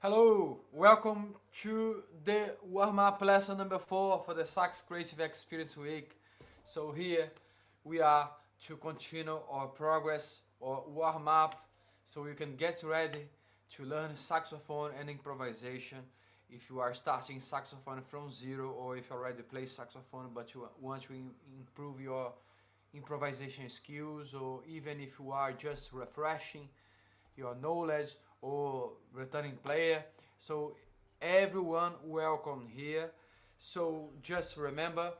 Hello, welcome to the warm-up lesson number 4 for the Sax Creative Experience Week. So here we are to continue our progress or warm-up so you can get ready to learn saxophone and improvisation. If you are starting saxophone from zero or if you already play saxophone but you want to improve your improvisation skills, or even if you are just refreshing your knowledge or returning player. So everyone welcome here. So just remember,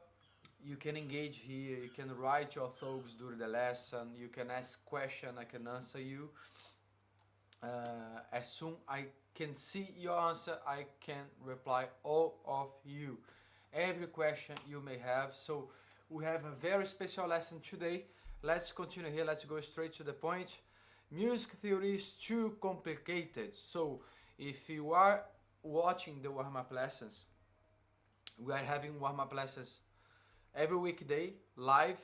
you can engage here, you can write your thoughts during the lesson, you can ask question, I can answer you. As soon I can see your answer, I can reply all of you. Every question you may have. So we have a very special lesson today. Let's continue here, let's go straight to the point. Music theory is too complicated. So if you are watching the warm-up lessons, we are having warm-up lessons every weekday live.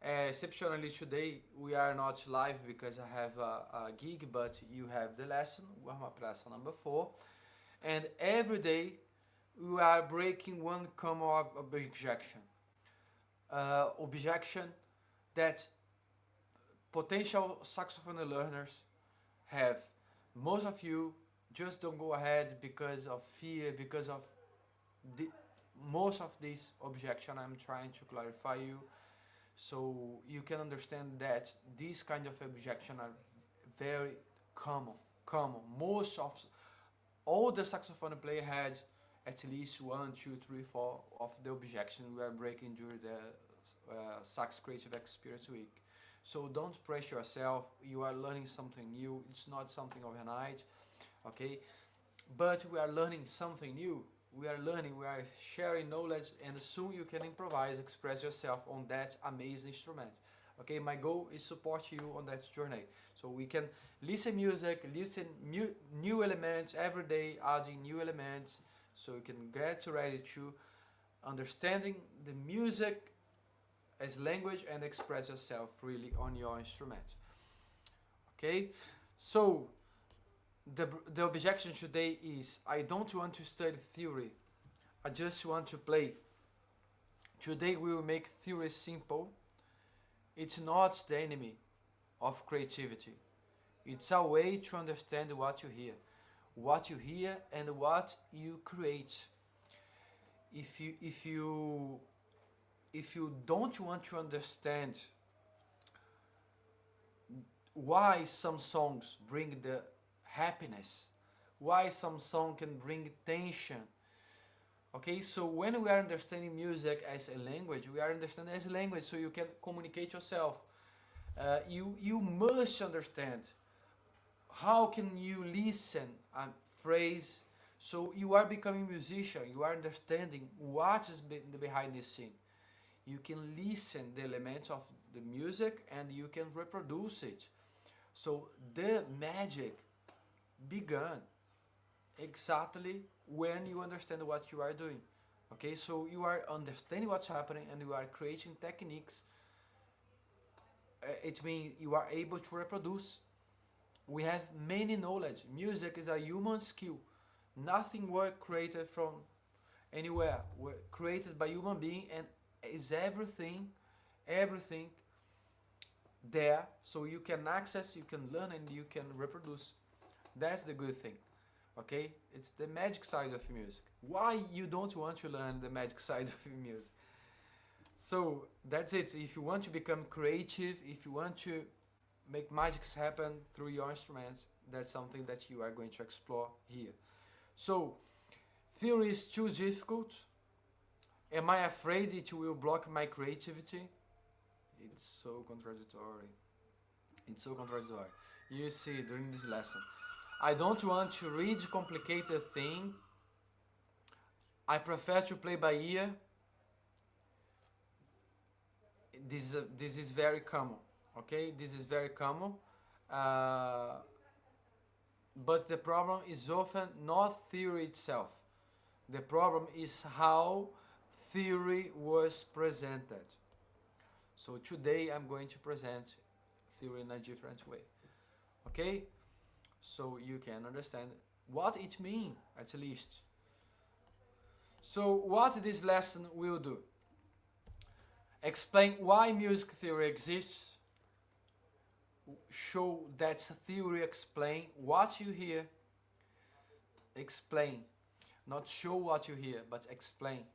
Exceptionally today we are not live because I have a gig, but you have the lesson, warm-up lesson number 4. And every day we are breaking one common objection. Objection that potential saxophone learners have. Most of you just don't go ahead because of fear, because of the, most of this objection I'm trying to clarify you, so you can understand that these kind of objection are very common. Most of all the saxophone player had at least 1, 2, 3, 4 of the objection we are breaking during the Sax Creative Experience Week. So don't pressure yourself, you are learning something new, it's not something overnight, okay? But we are learning something new, we are sharing knowledge, and soon you can improvise, express yourself on that amazing instrument. Okay, my goal is support you on that journey. So we can listen music, listen new elements every day, adding new elements, so you can get ready to understanding the music as language and express yourself freely on your instrument. Okay, so the objection today is, I don't want to study theory, I just want to play. Today we will make theory simple. It's not the enemy of creativity. It's a way to understand what you hear and what you create. If you don't want to understand why some songs bring the happiness, why some song can bring tension. Okay, so when we are understanding music as a language, we are understanding as a language so you can communicate yourself. You must understand how can you listen a phrase, so you are becoming a musician, you are understanding what is behind the scene. You can listen the elements of the music and you can reproduce it. So the magic began exactly when you understand what you are doing. Okay, so you are understanding what's happening and you are creating techniques. It means you are able to reproduce. We have many knowledge. Music is a human skill. Nothing was created from anywhere. Were created by human being, and is everything there, so you can access, you can learn, and you can reproduce. That's the good thing. Okay, it's the magic side of music. Why you don't want to learn the magic side of music? So that's it. If you want to become creative, if you want to make magics happen through your instruments, that's something that you are going to explore here. So theory is too difficult. Am I afraid it will block my creativity? It's so contradictory. It's so contradictory. You see during this lesson. I don't want to read complicated thing. I prefer to play by ear. This is very common. Okay, this is very common. Uh, but the problem is often not theory itself. The problem is how theory was presented. So today I'm going to present theory in a different way. Okay? so you can understand what it means at least. So what this lesson will do: explain why music theory exists, show that theory explain what you hear, explain, not show what you hear, but explain.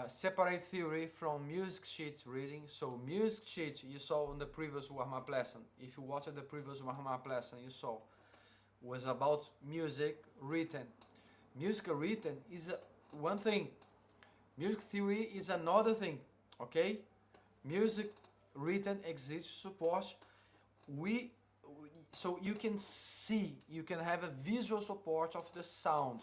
Separate theory from music sheet reading. So music sheet you saw in the previous warm-up lesson. If you watched the previous warm-up lesson, you saw was about music written. Music written is one thing. Music theory is another thing. Okay? Music written exists support. We so you can see, you can have a visual support of the sound,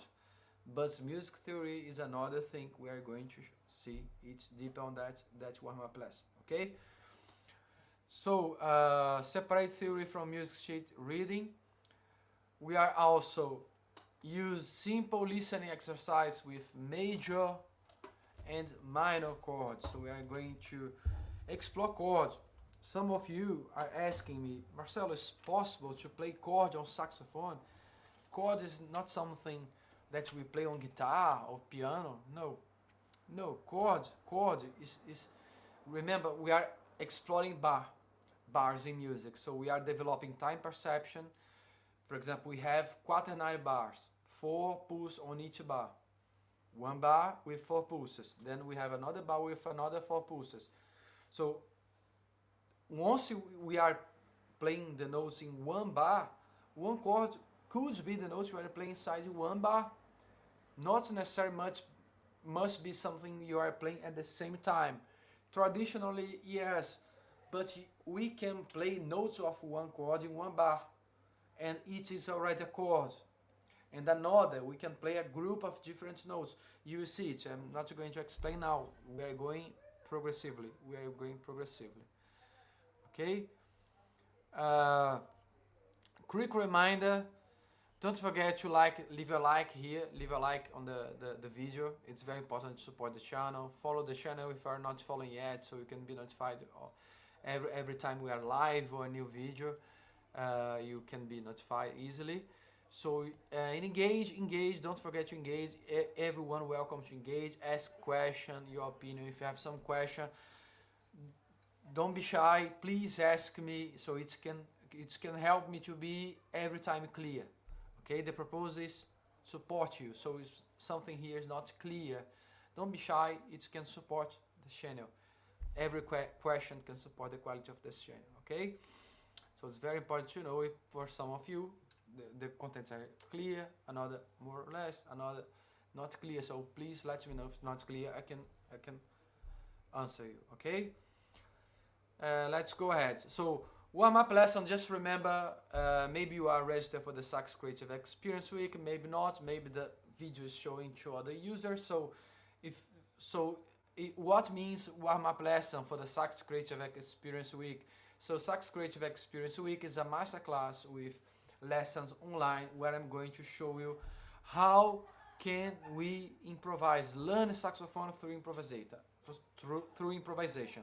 but music theory is another thing. We are going to see it deep on that warm-up lesson. Okay? So separate theory from music sheet reading. We are also use simple listening exercise with major and minor chords. So we are going to explore chords. Some of you are asking me, Marcelo, is it possible to play chord on saxophone? Chord is not something that we play on guitar or piano. No, chord is remember, we are exploring bars in music. So we are developing time perception. For example, we have quaternary bars, 4 pulses on each bar. One bar with 4 pulses. Then we have another bar with another 4 pulses. So once we are playing the notes in one bar, one chord could be the notes you are playing inside one bar. Not necessarily must be something you are playing at the same time. Traditionally, yes, but we can play notes of one chord in one bar, and it is already a chord. And another, we can play a group of different notes. You will see it. I'm not going to explain now. We are going progressively. Okay? Quick reminder, don't forget to leave a like here, leave a like on the video. It's very important to support the channel. Follow the channel if you are not following yet, so you can be notified every time we are live or a new video. You can be notified easily. So engage, don't forget to engage. Everyone welcome to engage, ask question, your opinion. If you have some question, don't be shy, please ask me, so it can help me to be every time clear. Okay, the proposal is support you, so if something here is not clear, don't be shy, it can support the channel. Every question can support the quality of this channel. Okay, so it's very important to know if for some of you the contents are clear, another more or less, another not clear. So please let me know if it's not clear. I can answer you. Okay. Let's go ahead. So warm-up lesson. Just remember, maybe you are registered for the Sax Creative Experience Week. Maybe not. Maybe the video is showing to other users. So what means warm-up lesson for the Sax Creative Experience Week? So Sax Creative Experience Week is a masterclass with lessons online where I'm going to show you how can we improvise, learn saxophone through improvisation.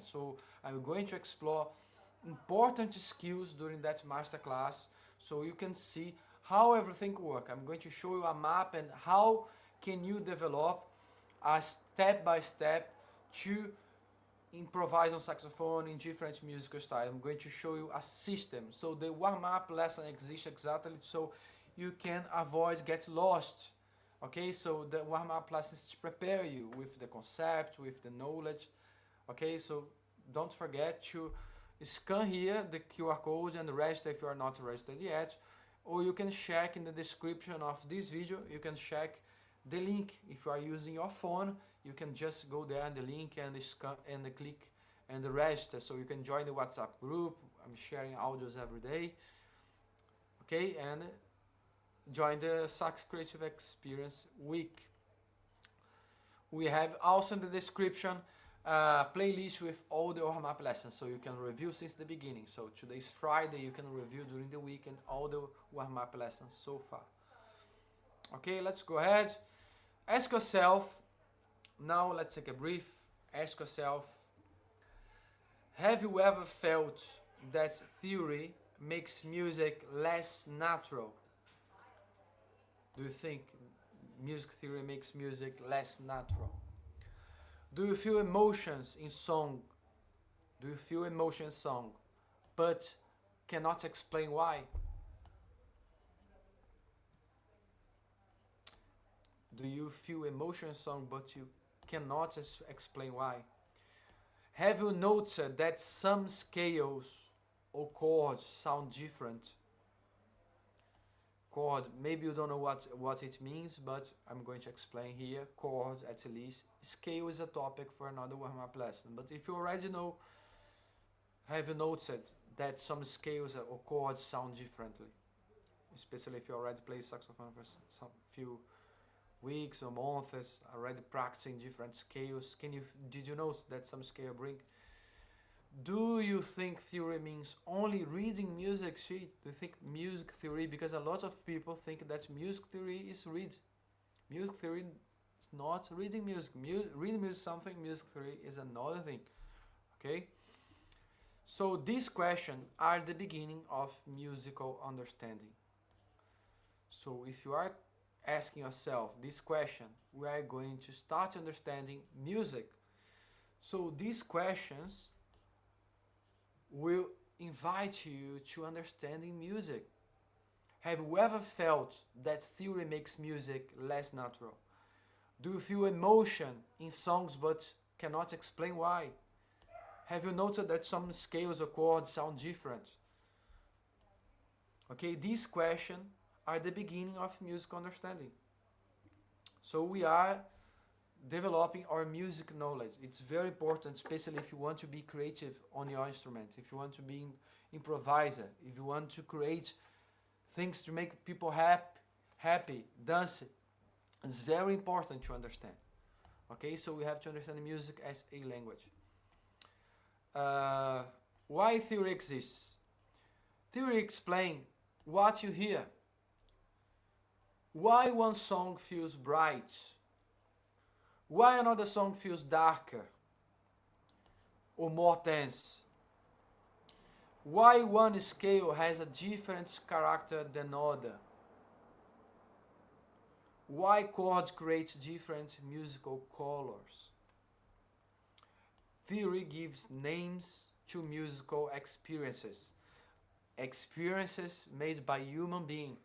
So I'm going to explore important skills during that masterclass so you can see how everything works. I'm going to show you a map and how can you develop a step-by-step to improvise on saxophone in different musical styles. I'm going to show you a system. So the warm-up lesson exists exactly so you can avoid get lost. Okay, so the warm-up lessons to prepare you with the concept, with the knowledge. Okay, so don't forget to scan here the QR code and register if you are not registered yet, or you can check in the description of this video. You can check the link. If you are using your phone, you can just go there and the link and scan and click and register, so you can join the WhatsApp group. I'm sharing audios every day. Okay, and join the Sax Creative Experience Week. We have also in the description playlist with all the warm-up lessons, so you can review since the beginning. So today's Friday, you can review during the week and all the warm-up lessons so far. Okay, let's go ahead. Ask yourself, now let's take a brief. Ask yourself, have you ever felt that theory makes music less natural? Do you think music theory makes music less natural? Do you feel emotions in song? Do you feel emotion in song, but cannot explain why? Do you feel emotion in song, but you cannot explain why? Have you noticed that some scales or chords sound different? Chord, maybe you don't know what it means, but I'm going to explain here. Chord, at least. Scale is a topic for another warm-up lesson. But if you already know, have you noticed that some scales or chords sound differently? Especially if you already play saxophone for some few weeks or months, already practicing different scales. Did you know that some scale bring? Do you think theory means only reading music sheet? Do you think music theory, because a lot of people think that music theory is read. Music theory is not reading music. Reading music is something, music theory is another thing. Okay? So these questions are the beginning of musical understanding. So if you are asking yourself this question, we are going to start understanding music. So these questions will invite you to understanding music. Have you ever felt that theory makes music less natural? Do you feel emotion in songs but cannot explain why? Have you noticed that some scales or chords sound different? Okay, these questions are the beginning of music understanding. So we are developing our music knowledge. It's very important, especially if you want to be creative on your instrument, if you want to be improviser, if you want to create things to make people happy, dance. It's very important to understand. Okay, so we have to understand music as a language. Why theory exists? Theory explains what you hear. Why one song feels bright? Why another song feels darker or more tense? Why one scale has a different character than other? Why chords create different musical colors? Theory gives names to musical experiences. Experiences made by human beings.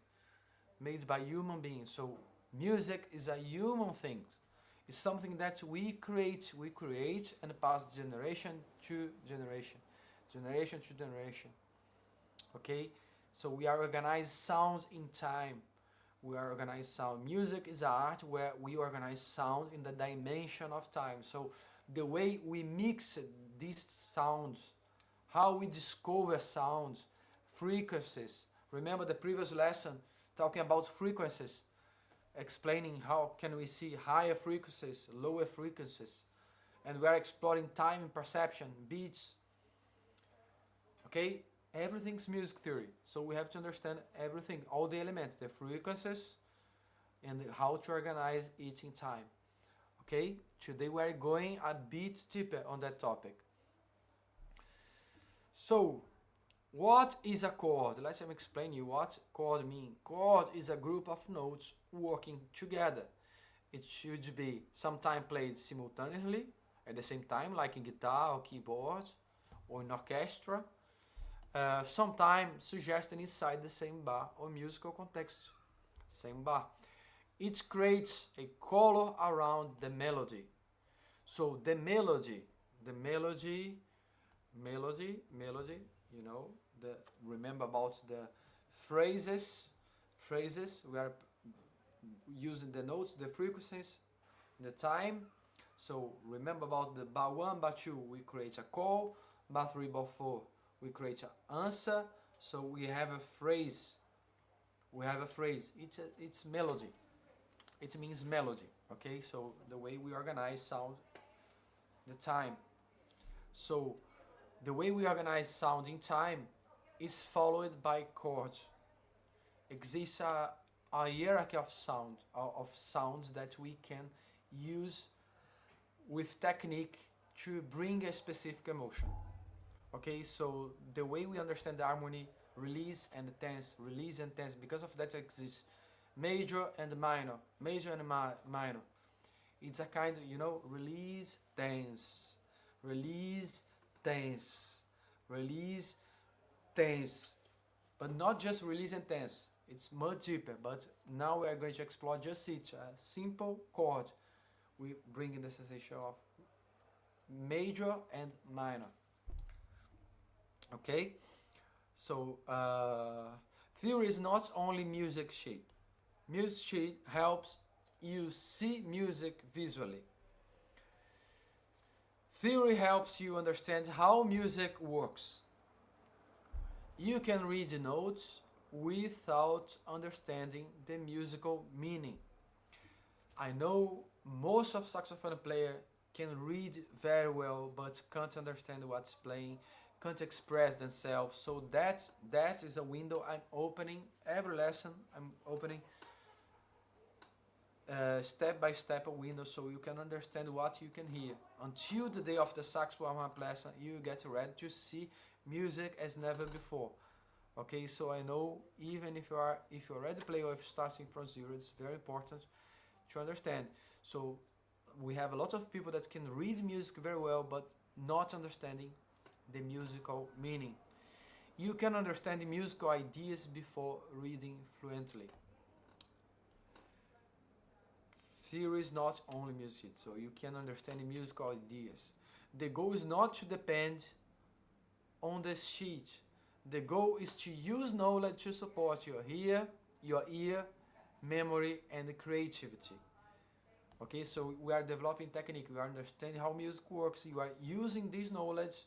So music is a human thing. It's something that we create and pass generation to generation. Generation to generation. Okay? So we are organized sound in time. We are organized sound. Music is art where we organize sound in the dimension of time. So the way we mix these sounds, how we discover sounds, frequencies. Remember the previous lesson talking about frequencies, explaining how can we see higher frequencies, lower frequencies, and we are exploring time and perception, beats. Okay, everything's music theory, so we have to understand everything, all the elements, the frequencies, and how to organize it in time. Okay, today we are going a bit deeper on that topic. So, what is a chord? Let's explain you what chord means. Chord is a group of notes working together. It should be sometimes played simultaneously at the same time, like in guitar or keyboard or in orchestra. Sometimes suggested inside the same bar or musical context. Same bar. It creates a color around the melody. So the melody, you know, remember about the phrases, we are using the notes, the frequencies, the time. So remember about the bar 1, bar 2, we create a call, bar 3, bar 4, we create an answer. So we have a phrase, it's melody, it means melody. Okay, so the way we organize sound, the time. So the way we organize sound in time is followed by chords. Exists a hierarchy of sounds that we can use with technique to bring a specific emotion. Okay, so the way we understand the harmony, release and tense, release and tense. Because of that exists major and minor, major and minor. It's a kind of, release, tense, release, tense, release, tense. But not just release and tense. It's much deeper. But now we are going to explore just it, a simple chord. We bring in the sensation of major and minor. Okay? So, theory is not only music sheet. Music sheet helps you see music visually. Theory helps you understand how music works. You can read the notes without understanding the musical meaning. I know most of saxophone player can read very well but can't understand what's playing, can't express themselves. So that is a window I'm opening. Every lesson I'm opening step by step a window so you can understand what you can hear. Until the day of the sax warm-up lesson, you get ready to see music as never before. Okay, so I know even if you already play or if starting from zero, it's very important to understand. So we have a lot of people that can read music very well but not understanding the musical meaning. You can understand the musical ideas before reading fluently. Theory is not only music, so you can understand the musical ideas. The goal is not to depend on the sheet. The goal is to use knowledge to support your ear, memory, and creativity. Okay, so we are developing technique. We are understanding how music works. You are using this knowledge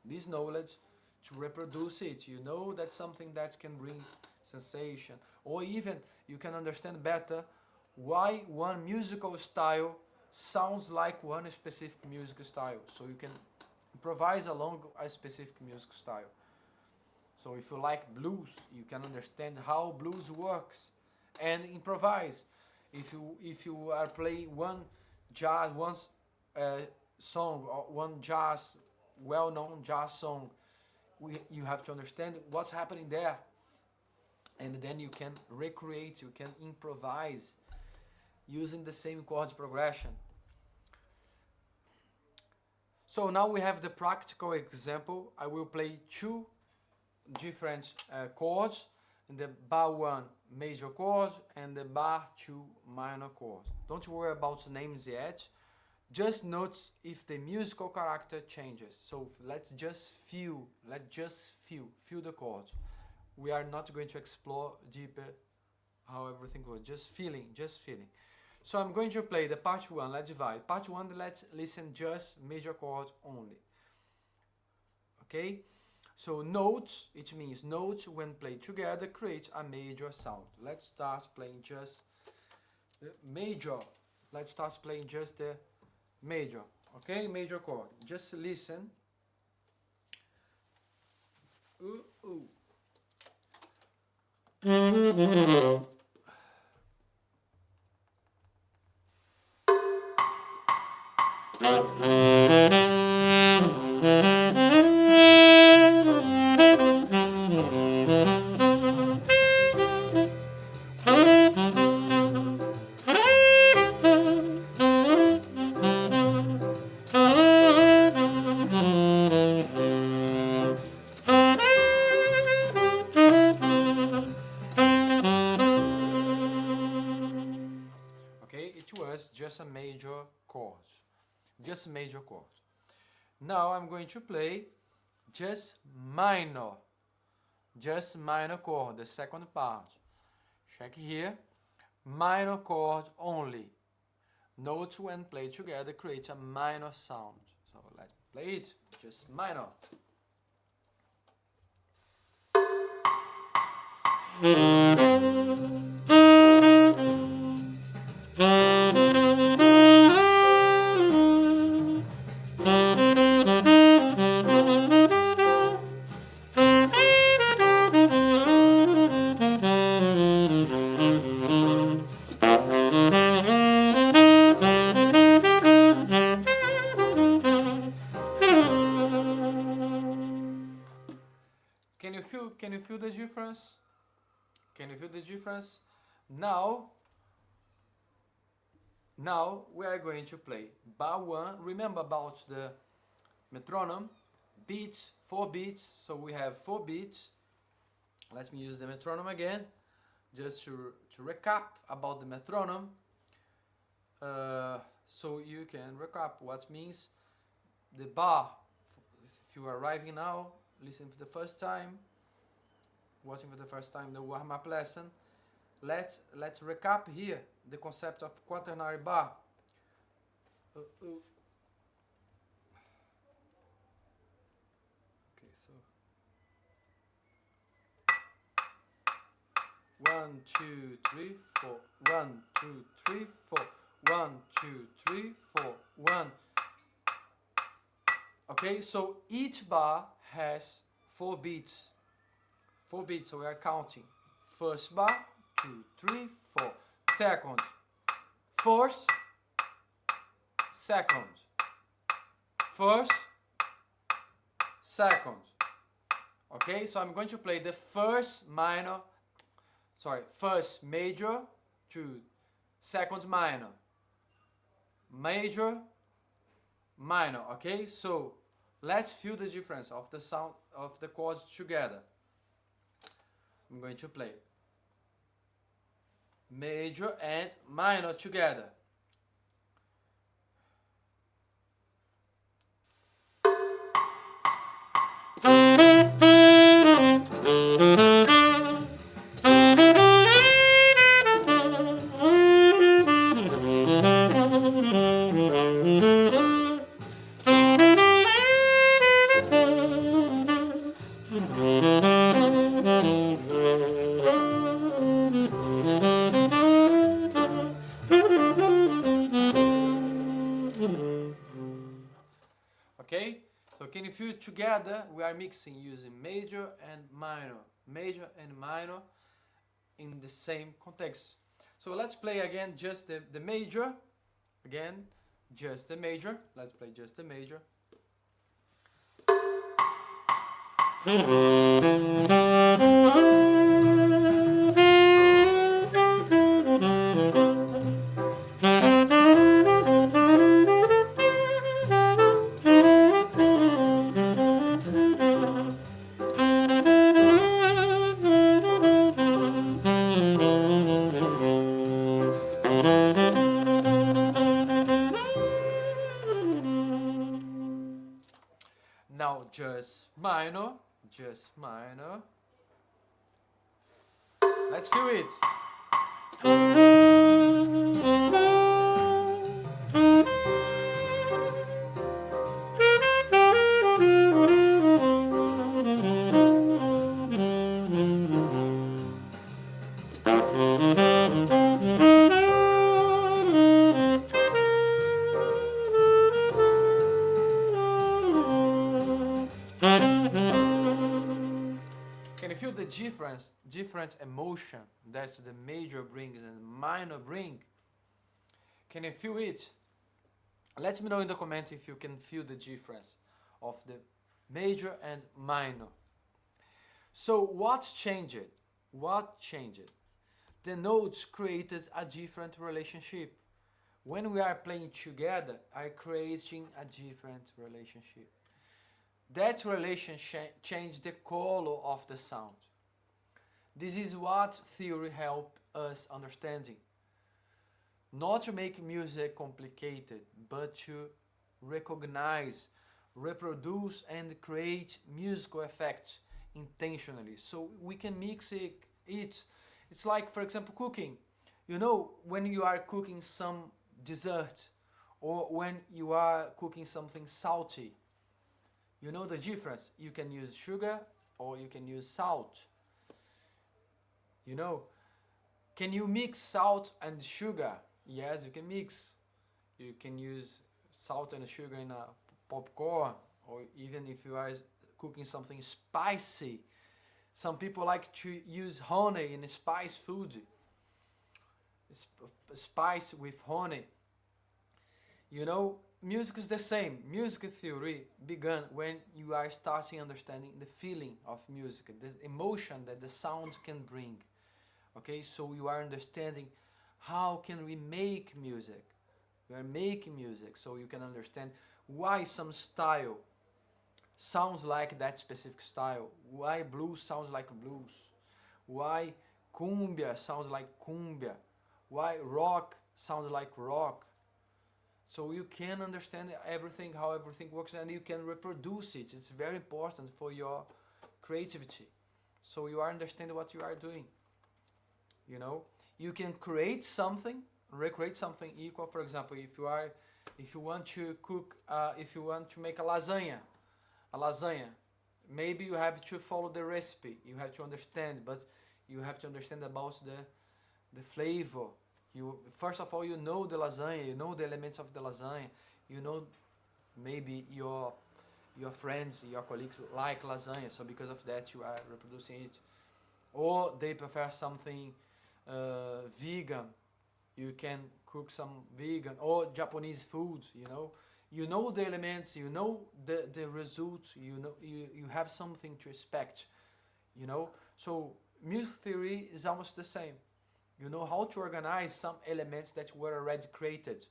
to reproduce it. You know that's something that can bring sensation, or even you can understand better why one musical style sounds like one specific music style. So you can improvise along a specific music style. So if you like blues, you can understand how blues works and improvise. If you are playing one song or one well-known jazz song, you have to understand what's happening there, and then you can recreate, you can improvise using the same chord progression. So now we have the practical example. I will play two different chords, the bar 1 major chord and the bar 2 minor chord. Don't worry about the names yet. Just notice if the musical character changes. So let's just feel the chords. We are not going to explore deeper how everything goes. Just feeling. So I'm going to play the part 1. Let's divide. Part 1, let's listen just major chords only. Okay? So notes, it means notes when played together create a major sound. Let's start playing just the major. Let's start playing just the major. Okay? Major chord. Just listen. Ooh, ooh. Just a major chord. Just major chord. Now I'm going to play just minor chord, the second part. Check here. Minor chord only. Notes when played together create a minor sound. So let's play it. Just minor. Can you feel the difference. Now we are going to play bar 1. Remember about the metronome, beats, 4 beats, so we have 4 beats. Let me use the metronome again, just to recap about the metronome, so you can recap what means the bar. If you are arriving now, listen for the first time, watching for the first time the warm-up lesson, let's recap here the concept of quaternary bar. Okay, so 1, 2, 3, 4. 1, 2, 3, 4. 1, 2, 3, 4. 1. Okay, so each bar has 4 beats. 4 beats, so we are counting. First bar, 2, 3, 4. Second, first, second, first, second. Okay, so I'm going to play the first major to second minor, major, minor. Okay, so let's feel the difference of the sound of the chords together. I'm going to play major and minor together. Okay, so can you feel it together? We are mixing using major and minor in the same context. So let's play again just the major. Again, just the major. Let's play just the major. Now just minor. Let's feel it. Can you feel the different emotion that the major brings and minor bring? Can you feel it? Let me know in the comments if you can feel the difference of the major and minor. So what's changed? What changed? The notes created a different relationship. When we are playing together, are creating a different relationship. That relationship changed the color of the sound. This is what theory helps us understanding. Not to make music complicated, but to recognize, reproduce and create musical effects intentionally. So we can mix it. It's like, for example, cooking. You know, when you are cooking some dessert or when you are cooking something salty, you know the difference. You can use sugar or you can use salt. You know, can you mix salt and sugar? Yes, you can mix. You can use salt and sugar in a popcorn, or even if you are cooking something spicy. Some people like to use honey in spice food. Spice with honey. You know, music is the same. Music theory began when you are starting understanding the feeling of music, the emotion that the sound can bring. Okay, so you are understanding how can we make music. We are making music, so you can understand why some style sounds like that specific style, why blues sounds like blues, why cumbia sounds like cumbia, why rock sounds like rock. So you can understand everything, how everything works, and you can reproduce it. It's very important for your creativity. So you are understanding what you are doing. You know, you can create something, recreate something equal. For example, if you want to cook, if you want to make a lasagna, maybe you have to follow the recipe. You have to understand, but you have to understand about the flavor. You first of all, you know the lasagna, you know the elements of the lasagna, you know maybe your friends, your colleagues like lasagna, so because of that you are reproducing it. Or they prefer something vegan, you can cook some vegan or Japanese foods. You know the elements, you know the results, you have something to expect. So music theory is almost the same. You know how to organize some elements that were already created.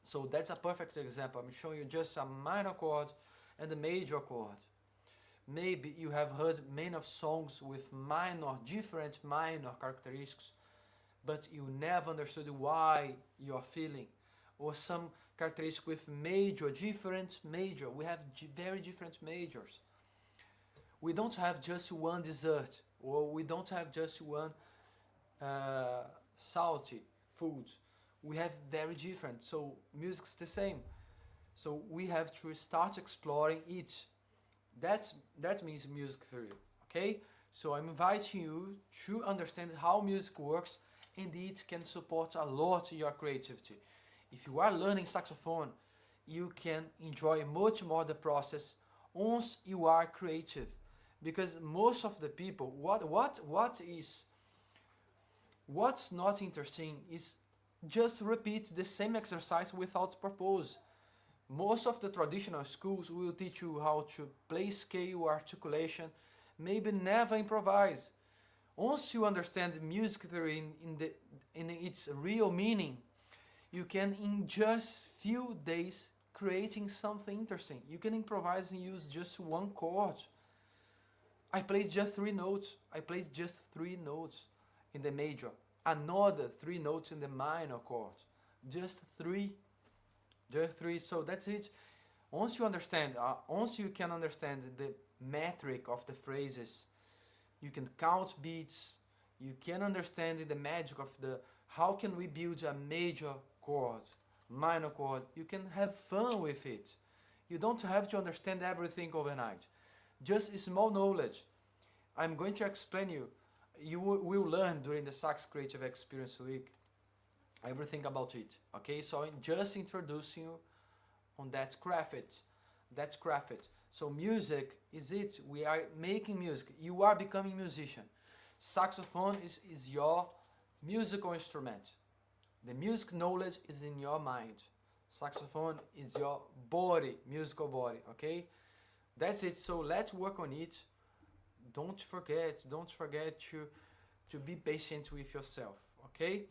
So that's a perfect example. I'm showing you just a minor chord and a major chord. Maybe you have heard many of songs with different minor characteristics, but you never understood why you're feeling. Or some characteristic with different major. We have very different majors. We don't have just one dessert, or we don't have just one salty foods. We have very different. So music's the same. So we have to start exploring each. That means music theory. Okay? So I'm inviting you to understand how music works, and it can support a lot your creativity. If you are learning saxophone, you can enjoy much more the process once you are creative. Because most of the people, what's not interesting is just repeat the same exercise without purpose. Most of the traditional schools will teach you how to play scale, articulation, maybe never improvise. Once you understand music theory in its real meaning, you can in just few days creating something interesting. You can improvise and use just one chord. I played just three notes. I played just three notes in the major, another three notes in the minor chord. Just three. Just three. So that's it. Once you can understand the metric of the phrases, you can count beats, you can understand the magic of how can we build a major chord, minor chord. You can have fun with it. You don't have to understand everything overnight. Just small knowledge. I'm going to explain you. You will learn during the Sax Creative Experience Week everything about it. Okay, so I'm just introducing you on that craft. That's craft. So music is it. We are making music. You are becoming musician. Saxophone is your musical instrument. The music knowledge is in your mind. Saxophone is your body, musical body. Okay, that's it. So let's work on it. Don't forget to be patient with yourself. Okay.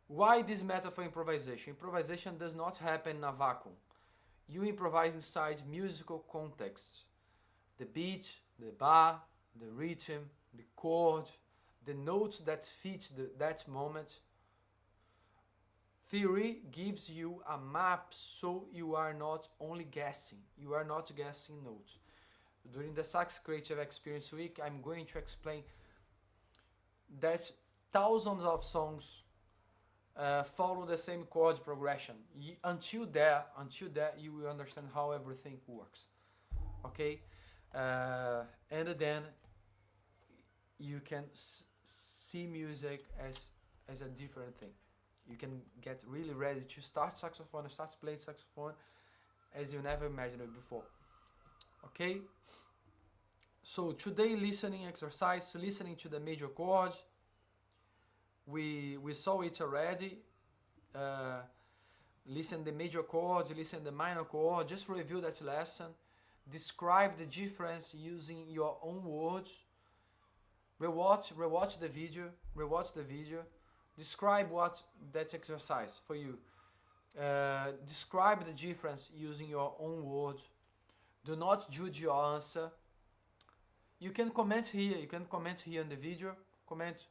Why this method for improvisation? Improvisation does not happen in a vacuum. You improvise inside musical context. The beat, the bar, the rhythm, the chord, the notes that fit that moment. Theory gives you a map, so you are not only guessing. You are not guessing notes. During the Sax Creative Experience Week, I'm going to explain that thousands of songs follow the same chord progression. Until there, you will understand how everything works. Okay, and then you can see music as a different thing. You can get really ready to start saxophone, start playing saxophone as you never imagined it before. Okay. So today, listening exercise, listening to the major chord. We saw it already. Listen the major chord, listen the minor chord. Just review that lesson. Describe the difference using your own words. rewatch the video, rewatch the video. Describe what that exercise for you. Describe the difference using your own words. Do not judge your answer. You can comment here. You can comment here in the video. Comment,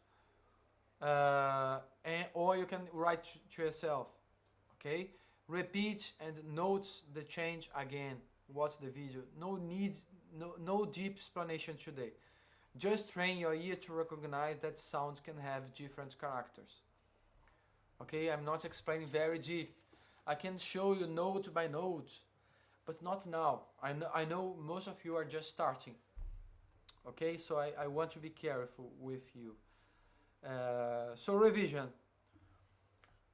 or you can write to yourself. Okay. Repeat and note the change again. Watch the video. No deep explanation today. Just train your ear to recognize that sounds can have different characters. Okay, I'm not explaining very deep. I can show you note by note, but not now. I know most of you are just starting. Okay, so I want to be careful with you. So revision.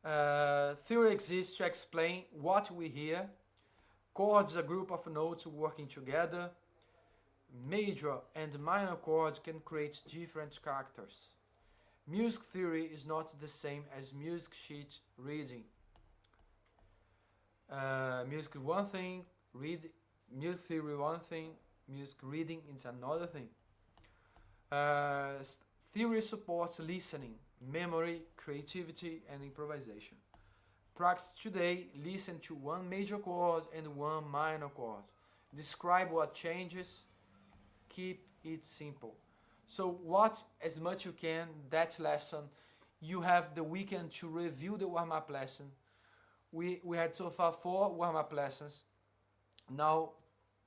Theory exists to explain what we hear. Chords, a group of notes working together. Major and minor chords can create different characters. Music theory is not the same as music sheet reading. Music is one thing, music theory one thing, music reading is another thing. Theory supports listening, memory, creativity, and improvisation. Practice today, listen to one major chord and one minor chord. Describe what changes, keep it simple. So watch as much you can that lesson. You have the weekend to review the warm-up lesson. We had so far 4 warm-up lessons. Now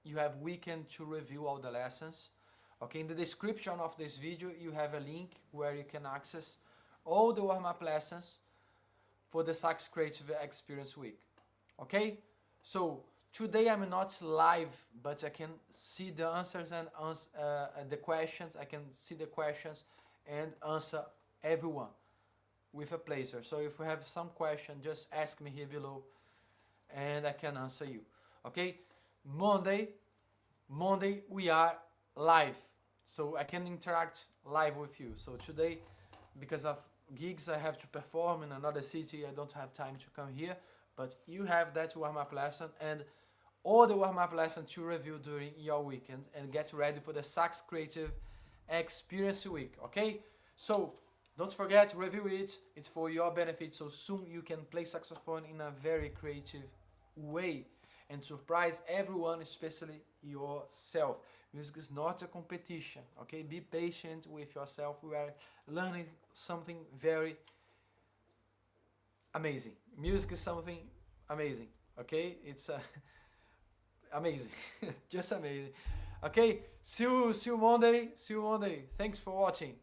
you have weekend to review all the lessons. Okay, in the description of this video you have a link where you can access all the warm-up lessons for the Sax Creative Experience Week. Okay, so today I'm not live, but I can see the answers and the questions. I can see the questions and answer everyone with a pleasure. So if you have some question, just ask me here below and I can answer you. Okay, Monday we are live, so I can interact live with you. So today, because of gigs I have to perform in another city, I don't have time to come here, but you have that warm-up lesson and all the warm-up lessons to review during your weekend and get ready for the Sax Creative Experience Week, okay? So don't forget to review it. It's for your benefit, so soon you can play saxophone in a very creative way and surprise everyone, especially yourself. Music is not a competition, okay? Be patient with yourself. We are learning something very amazing. Music is something amazing, okay? It's amazing, just amazing. Okay, see you Monday. Thanks for watching.